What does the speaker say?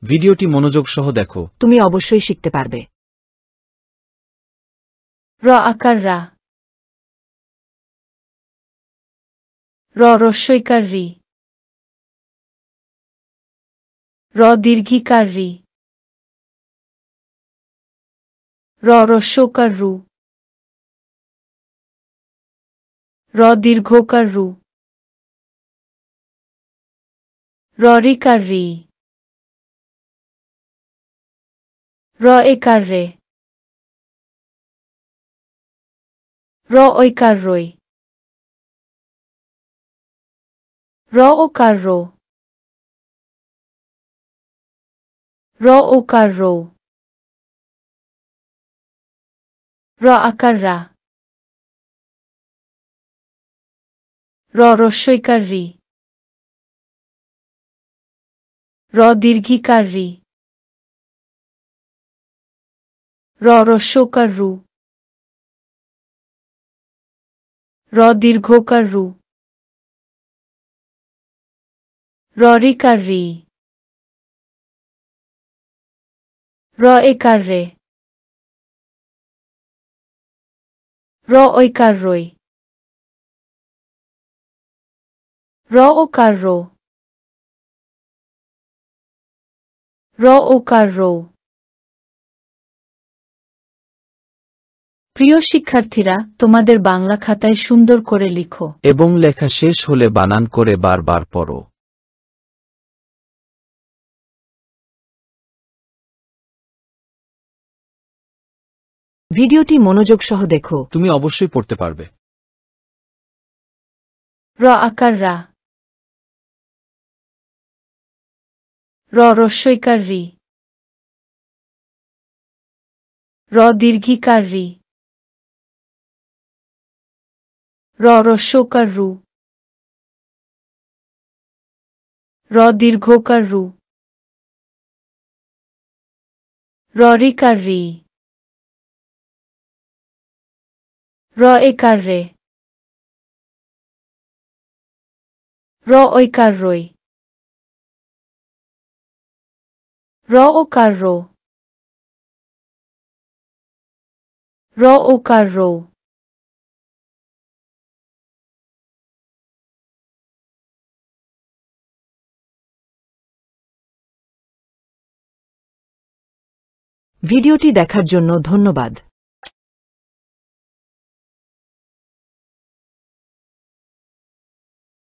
ভিডিওটি মনোযোগ সহ দেখো। তুমি অবশ্যই শিখতে পারবে। র আকার রা, র রস্বইকার রি, র দীর্ঘিকার রি, র রস্বকার রু, র দীর্ঘকার রু, র রিকার রি, র একার রে, র ঐকার রই, র ওকার রো, র ওকার রো, র আকার রা, র রস্বইকার রি, র দীর্ঘিকার রি, র রস্বকার রু, র দীর্ঘকার রু, র রিকার রি, র একার রে, র ঐকার রই, র ওকার রো, র ওকার রো। প্রিয় শিক্ষার্থীরা, তোমাদের বাংলা খাতায় সুন্দর করে লিখো এবং লেখা শেষ হলে বানান করে বারবার পড়ো। ভিডিওটি মনোযোগ সহ দেখো। তুমি অবশ্যই পড়তে পারবে। র আকার রা, র রস্বইকার রি, র দীর্ঘিকার রি, র রস্বকার রু, র দীর্ঘকার রু, র রিকার রি, র একার রে, র ঐকার রই, র ওকার রো, র ওকার রো। ভিডিওটি দেখার জন্য ধন্যবাদ।